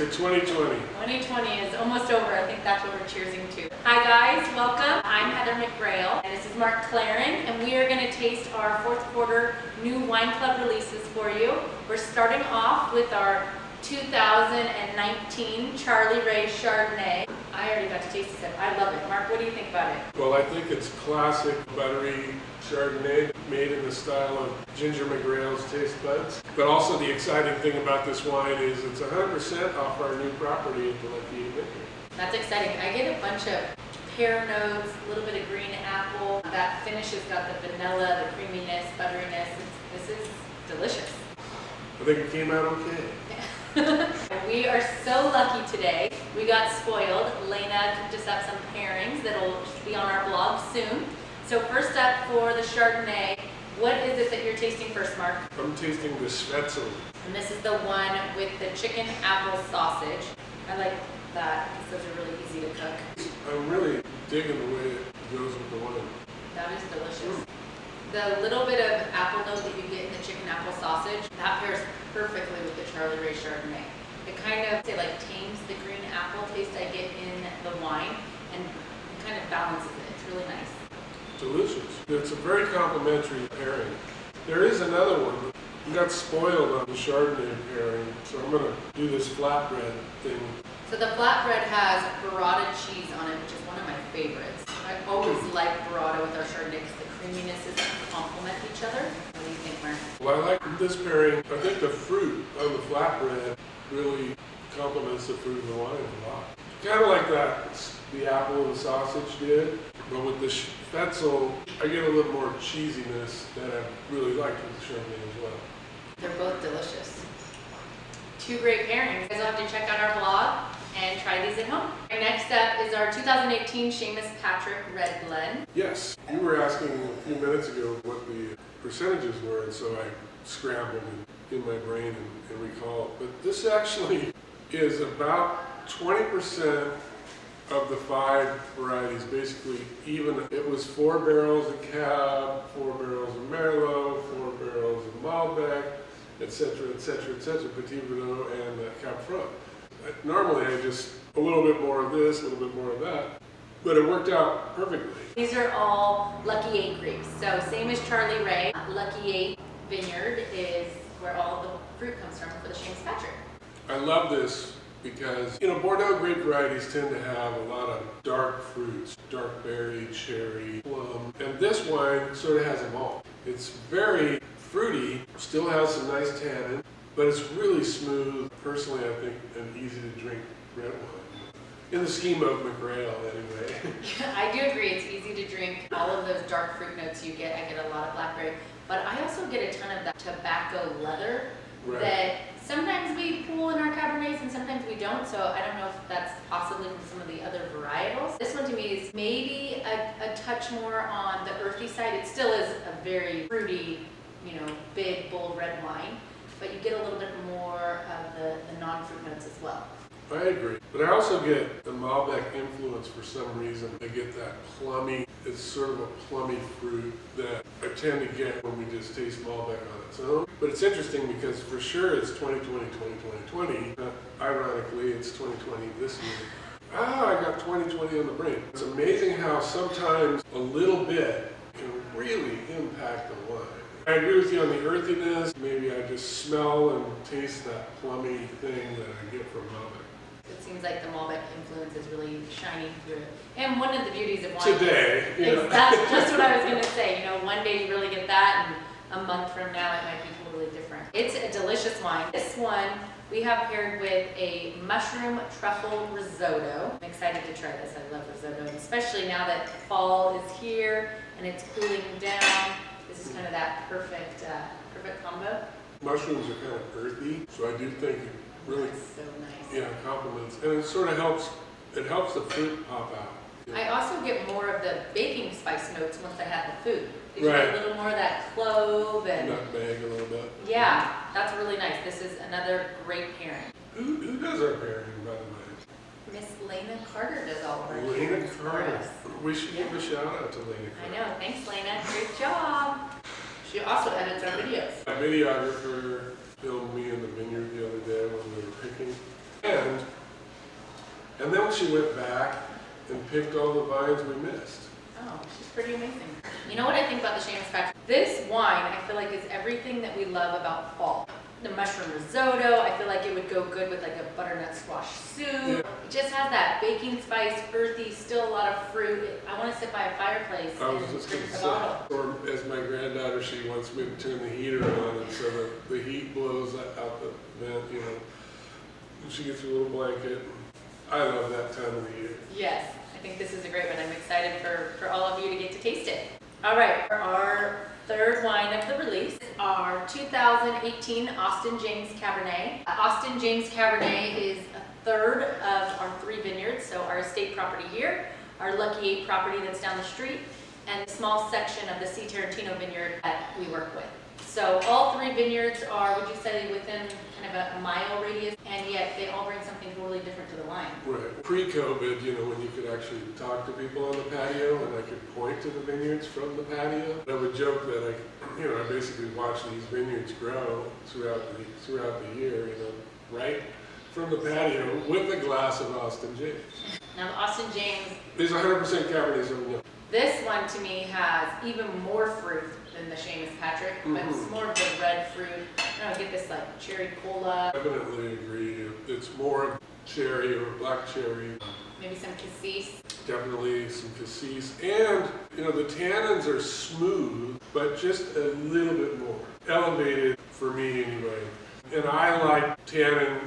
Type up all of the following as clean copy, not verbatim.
to 2020. 2020 is almost over. I think that's what we're cheersing to. Hi guys, welcome. I'm Heather McGrail, and this is Mark Clarin, and we are going to taste our fourth quarter new wine club releases for you. We're starting off with our 2019 Charlie Ray Chardonnay. I already got to taste this. I love it. Mark, what do you think about it? Well, I think it's classic buttery Chardonnay made in the style of Ginger McGrail's taste buds. But also the exciting thing about this wine is it's 100% off our new property at the Winemaker. That's exciting. I get a bunch of pear notes, a little bit of green apple. That finish has got the vanilla, the creaminess, butteriness. This is delicious. I think it came out okay. We are so lucky today. We got spoiled. Lena cooked us up some pairings that'll be on our blog soon. So first up for the Chardonnay, what is it that you're tasting first, Mark? I'm tasting the Spätzle. And this is the one with the chicken apple sausage. I like that because those are really easy to cook. I'm really digging the way it goes with the wine. That is delicious. The little bit of apple note that you get in the chicken apple sausage, that pairs perfectly with the Charlie Ray Chardonnay. It kind of, tames the green apple taste I get in the wine, and it kind of balances it. It's really nice. Delicious. It's a very complimentary pairing. There is another one. We got spoiled on the Chardonnay pairing, so I'm going to do this flatbread thing. So the flatbread has burrata cheese on it, which is one of my favorites. I always like burrata with our Chardonnay because the creaminesses complement each other. What do you think, Mark? Well, I like this pairing. I think the fruit on the flatbread really complements the fruit of the wine a lot. Kind of like that, the apple and the sausage did, but with the Spätzle, I get a little more cheesiness that I really like with the Chardonnay as well. They're both delicious. Two great pairings. You guys will have to check out our blog and try these at home. Next up is our 2018 Shamus Patrick Red Blend. Yes, you were asking a few minutes ago what the percentages were, and so I scrambled in my brain and recalled. But this actually is about 20% of the 5 varieties, basically even. It was 4 barrels of Cab, 4 barrels of Merlot, 4 barrels of Malbec, etc., etc., etc., Petit Verdot, and Cab Franc. Normally I just, a little bit more of this, a little bit more of that, but it worked out perfectly. These are all Lucky 8 grapes. So same as Charlie Ray, Lucky 8 Vineyard is where all the fruit comes from for the Shamus Patrick. I love this because, Bordeaux grape varieties tend to have a lot of dark fruits, dark berry, cherry, plum, and this wine sort of has them all. It's very fruity, still has some nice tannin, but it's really smooth. Personally, I think an easy to drink red wine. In the scheme of McGrail, anyway. I do agree, it's easy to drink. All of those dark fruit notes you get, I get a lot of blackberry, but I also get a ton of that tobacco leather that sometimes we pull in our Cabernets and sometimes we don't, so I don't know if that's possibly from some of the other varietals. This one to me is maybe a touch more on the earthy side. It still is a very fruity, big, bold red wine, but you get a little bit more of the non-fruit notes as well. I agree. But I also get the Malbec influence for some reason. I get that plummy, it's sort of a plummy fruit that I tend to get when we just taste Malbec on its own. But it's interesting because for sure it's 2020, 2020. Ironically, it's 2020 this year. I got 2020 on the brain. It's amazing how sometimes a little bit can really impact the wine. I agree with you on the earthiness. Maybe I just smell and taste that plummy thing that I get from Malbec. It seems like the Malbec influence is really shining through. And one of the beauties of wine today, that's just what I was going to say. One day you really get that, and a month from now it might be totally different. It's a delicious wine. This one we have paired with a mushroom truffle risotto. I'm excited to try this. I love risotto, especially now that fall is here and it's cooling down. This is kind of that perfect combo. Mushrooms are kind of earthy, so I do think it really so nice. Complements, and it sort of helps the fruit pop out. I also get more of the baking spice notes once I have the food. Did you Right. get a little more of that clove and Nutmeg a little bit. Yeah, that's really nice. This is another great pairing. Who does our pairing, by the way? Miss Lena Carter does all of our Lena pairings for Carter. us. We should give a shout out to Lena I Carter. know. Thanks, Lena. Great job. She also edits our videos. A videographer filmed me in the vineyard the other day when we were picking. And And then she went back and picked all the vines we missed. Oh, she's pretty amazing. You know what I think about the Shamus patch? This wine, I feel like, is everything that we love about fall. The mushroom risotto, I feel like it would go good with like a butternut squash soup. Yeah. It just has that baking spice, earthy, still a lot of fruit. I want to sit by a fireplace I was and just drink gonna the say, bottle. or as my granddaughter, she wants me to turn the heater on, and so the heat blows out the vent, you know. And she gets a little blanket. I love that time of the year. Yes, I think this is a great one. I'm excited for all of you to get to taste it. All right, for our third wine of the release, our 2018 Austin James Cabernet. Austin James Cabernet is a third of our 3 vineyards, so our estate property here, our Lucky 8 property that's down the street, and a small section of the C. Tarantino vineyard that we work with. So all 3 vineyards are, would you say, within kind of a mile radius, and yet they all bring something totally different to the wine. Right. Pre-COVID, you know, when you could actually talk to people on the patio and I could point to the vineyards from the patio, I would joke that I basically watch these vineyards grow throughout the year, you know, right from the patio with a glass of Austin James. Now the Austin James, It's 100% Cabernet Sauvignon. this one to me has even more fruit than the Shamus Patrick, but it's more of the red fruit. I don't know, get this like cherry cola, Definitely agree. It's more cherry or black cherry. maybe some cassis. Definitely some cassis. And, you know, the tannins are smooth, but just a little bit more elevated for me anyway. And I like tannin,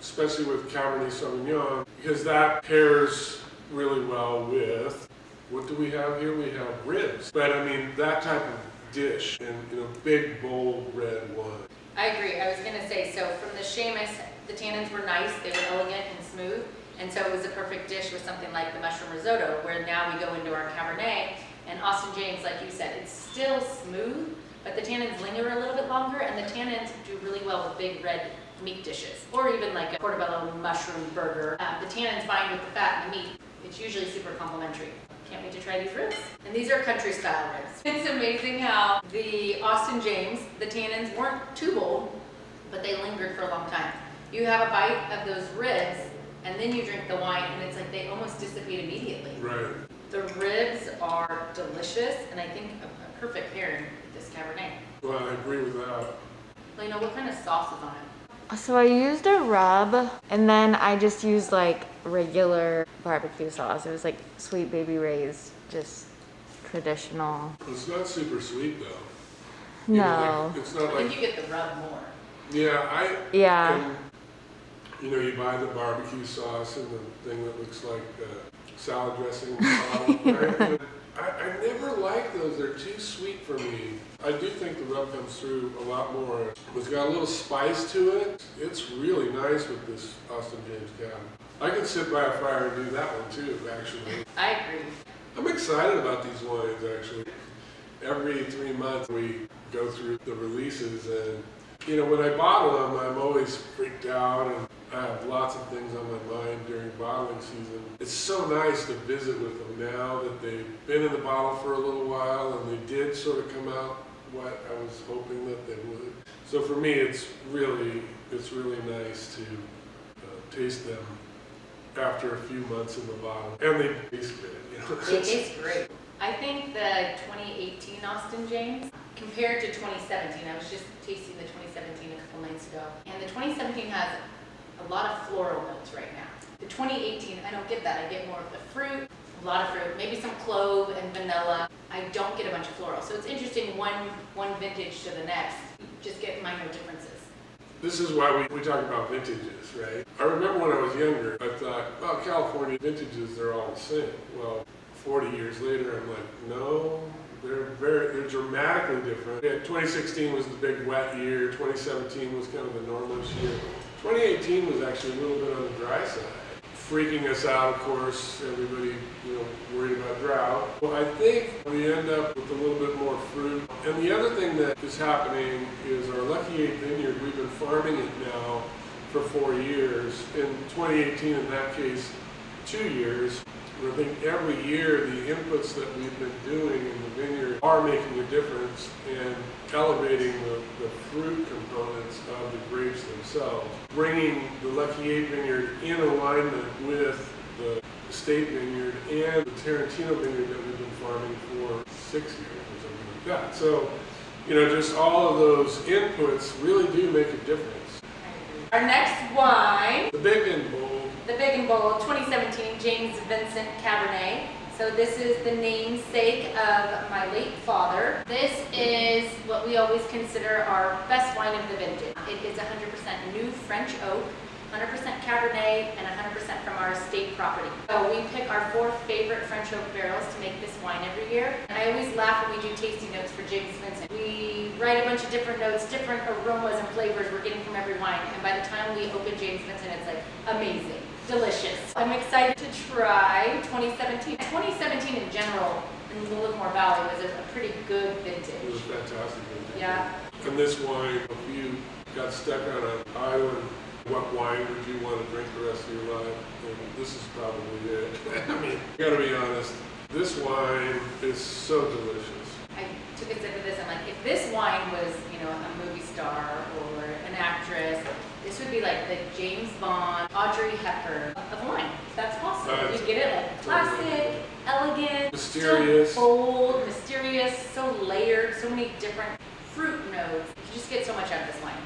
especially with Cabernet Sauvignon, because that pairs really well with, what do we have here? We have ribs. But I mean, that type of dish and, you know, big, bold red wine. I agree. I was gonna say, so from the Shamus, the tannins were nice, they were elegant and smooth, and so it was a perfect dish with something like the mushroom risotto, where now we go into our Cabernet, and Austin James, like you said, it's still smooth, but the tannins linger a little bit longer, and the tannins do really well with big red meat dishes, or even like a portobello mushroom burger. The tannins bind with the fat and the meat. It's usually super complimentary. Can't wait to try these ribs. And these are country style ribs. It's amazing how the Austin James, the tannins weren't too bold, but they lingered for a long time. You have a bite of those ribs, and then you drink the wine, and it's like they almost dissipate immediately. Right. The ribs are delicious, and I think a perfect pairing with this Cabernet. Well, I agree with that. Lena, what kind of sauce is on it? So I used a rub, and then I just used like regular barbecue sauce. It was like Sweet Baby Ray's, just traditional. It's not super sweet though. You know, No. like, it's not I like, think you get the rub more. yeah, Yeah. and, you know, you buy the barbecue sauce and the thing that looks like salad dressing. Right? I never like those. They're too sweet for me. I do think the rub comes through a lot more. It's got a little spice to it. It's really nice with this Austin James Cab. I could sit by a fire and do that one too, actually. I agree. I'm excited about these wines, actually. Every 3 months we go through the releases, and you know, when I bottle them, I'm always freaked out, and I have lots of things on my mind during bottling season. It's so nice to visit with them now that they've been in the bottle for a little while, and they did sort of come out what I was hoping that they would. So for me, it's really nice to taste them after a few months in the bottle, and they taste good. You know? It is great. I think the 2018 Austin James compared to 2017, I was just tasting the 2017 a couple nights ago, and the 2017 has a lot of floral notes right now. The 2018, I don't get that. I get more of the fruit, a lot of fruit, maybe some clove and vanilla. I don't get a bunch of floral. So it's interesting, one vintage to the next, you just get minor differences. This is why we talk about vintages, right? I remember when I was younger, I thought, well, California vintages, they're all the same. Well, 40 years later, I'm like, no, they're dramatically different. Yeah, 2016 was the big wet year. 2017 was kind of the normalish year. 2018 was actually a little bit on the dry side. Freaking us out, of course, everybody, you know, worried about drought. Well, I think we end up with a little bit more fruit. And the other thing that is happening is our Lucky 8 vineyard, we've been farming it now for 4 years. In 2018, in that case, 2 years. And I think every year the inputs that we've been doing in the vineyard are making a difference in elevating the fruit components of the grapes themselves, bringing the Lucky 8 vineyard in alignment with the estate vineyard and the Tarantino vineyard that we've been farming for 6 years or something like that. So, you know, just all of those inputs really do make a difference. Our next wine, The big and bold. the Big and Bold 2017 James Vincent Cabernet. So this is the namesake of my late father. This is what we always consider our best wine of the vintage. It is 100% new French oak, 100% Cabernet, and 100% from our estate property. So we pick our 4 favorite French oak barrels to make this wine every year. And I always laugh when we do tasting notes for James Vincent. We write a bunch of different notes, different aromas and flavors we're getting from every wine. And by the time we open James Vincent, it's like amazing, delicious. I'm excited to try 2017. 2017 in general in the Livermore Valley was a pretty good vintage. It was fantastic. Yeah. And this wine, if you got stuck on an island, what wine would you want to drink the rest of your life? And this is probably it. I mean, you gotta be honest, this wine is so delicious. I took a sip of this. I'm like, if this wine was, you know, a movie star or an actress, this would be like the James Bond, Audrey Hepburn of wine. If that's possible. You get it like classic, elegant, Mysterious. so bold, mysterious, so layered, so many different fruit notes. You just get so much out of this wine.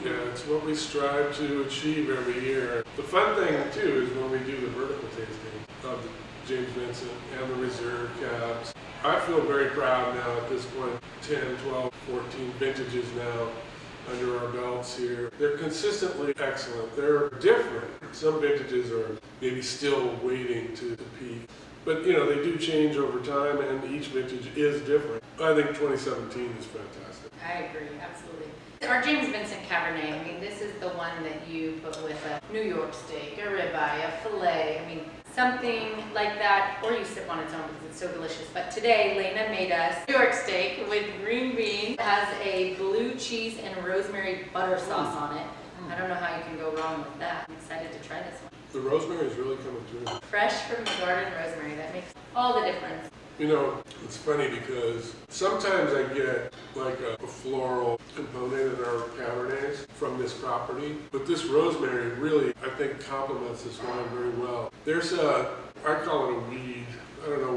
Yeah, it's what we strive to achieve every year. The fun thing too is when we do the vertical tasting of the James Vincent and the Reserve Cabs. I feel very proud now at this point, 10, 12, 14 vintages now under our belts here. They're consistently excellent. They're different. Some vintages are maybe still waiting to peak. But you know, they do change over time and each vintage is different. I think 2017 is fantastic. I agree, absolutely. Our James Vincent Cabernet, I mean, this is the one that you put with a New York steak, a ribeye, a filet, I mean, something like that, or you sip on its own because it's so delicious. But today, Lena made us New York steak with green beans. It has a blue cheese and rosemary butter sauce on it. I don't know how you can go wrong with that. I'm excited to try this one. The rosemary is really coming through. Fresh from the garden rosemary, that makes all the difference. You know, it's funny because sometimes I get like a floral component in our Cabernets from this property, but this rosemary really, I think, complements this wine very well. There's I call it a weed. I don't know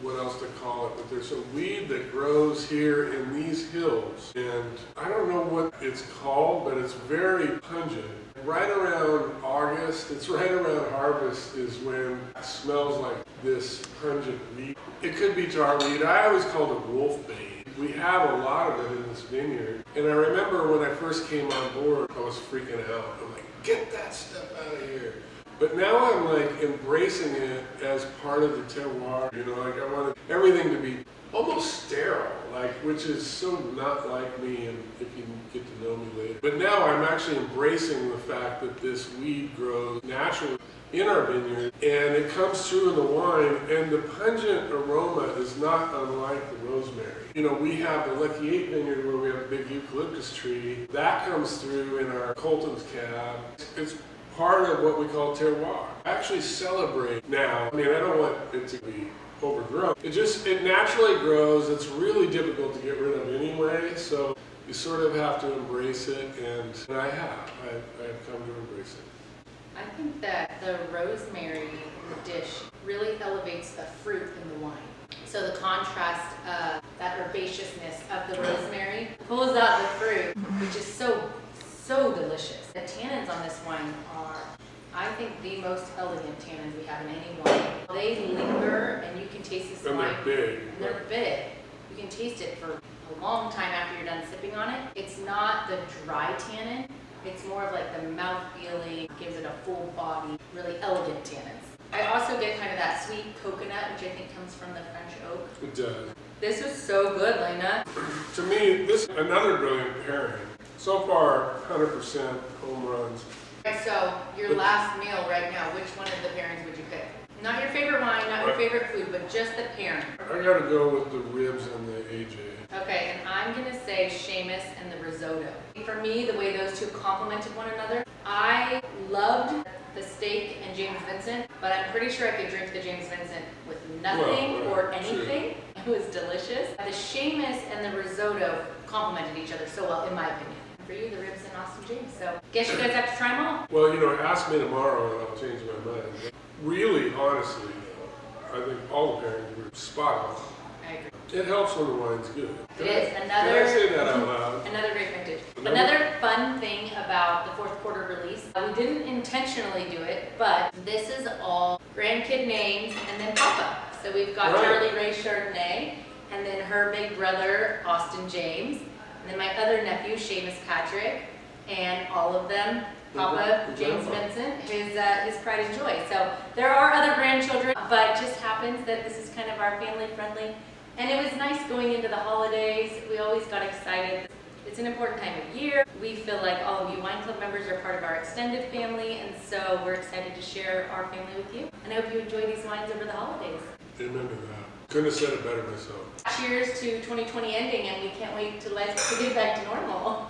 what else to call it, but there's a weed that grows here in these hills, and I don't know what it's called, but it's very pungent. Right around August, it's right around harvest is when it smells like this pungent weed. It could be tarweed. I always called it wolfbane. We have a lot of it in this vineyard. And I remember when I first came on board, I was freaking out. I'm like, get that stuff out of here. But now I'm like embracing it as part of the terroir. You know, like I wanted everything to be almost sterile, like, which is so not like me, and if you get to know me later. But now I'm actually embracing the fact that this weed grows naturally in our vineyard, and it comes through in the wine, and the pungent aroma is not unlike the rosemary. You know, we have the Lucky 8 vineyard where we have a big eucalyptus tree. That comes through in our Colton's Cab. It's part of what we call terroir. I actually celebrate now. I mean, I don't want it to be overgrown. It naturally grows. It's really difficult to get rid of anyway, so you sort of have to embrace it, and I have come to embrace it. I think that the rosemary in the dish really elevates the fruit in the wine. So the contrast of that herbaceousness of the rosemary pulls out the fruit, which is so delicious. The tannins on this wine are, I think, the most elegant tannins we have in any wine. They linger, and you can taste this And wine. they're big. And they're big. You can taste it for a long time after you're done sipping on it. It's not the dry tannin. It's more of like the mouth feeling, gives it a full body, really elegant tannins. I also get kind of that sweet coconut, which I think comes from the French oak. It does. This was so good, Lena. To me, this is another brilliant pairing. So far, 100% home runs. Okay, so your last meal right now, which one of the pairings would you pick? Not your favorite wine, not your favorite food, but just the pairing. I gotta go with the ribs and the AJ. Okay, and I'm gonna say Shamus and the risotto. For me, the way those two complemented one another, I loved the steak and James Vincent, but I'm pretty sure I could drink the James Vincent with nothing or anything. It was delicious. The Shamus and the risotto complemented each other so well, in my opinion. For you, the ribs and Austin James. So, guess you guys have to try them all. Well, you know, ask me tomorrow and I'll change my mind. Really, honestly, though, I think all the pairings were spot on. I agree. It helps when the wine's good. It is. Can I say that out loud? Another great vintage. Another fun thing about the fourth quarter release, we didn't intentionally do it, but this is all grandkid names and then Papa. So we've got Right. Charlie Ray Chardonnay, and then her big brother, Austin James, and then my other nephew, Shamus Patrick, and all of them, Papa Good James job. Vincent, his pride and joy. So there are other grandchildren, but it just happens that this is kind of our family friendly. And it was nice going into the holidays. We always got excited. It's an important time of year. We feel like all of you wine club members are part of our extended family, and so we're excited to share our family with you. And I hope you enjoy these wines over the holidays. Amen to that. Couldn't have said it better myself. Cheers to 2020 ending, and we can't wait to get back to normal.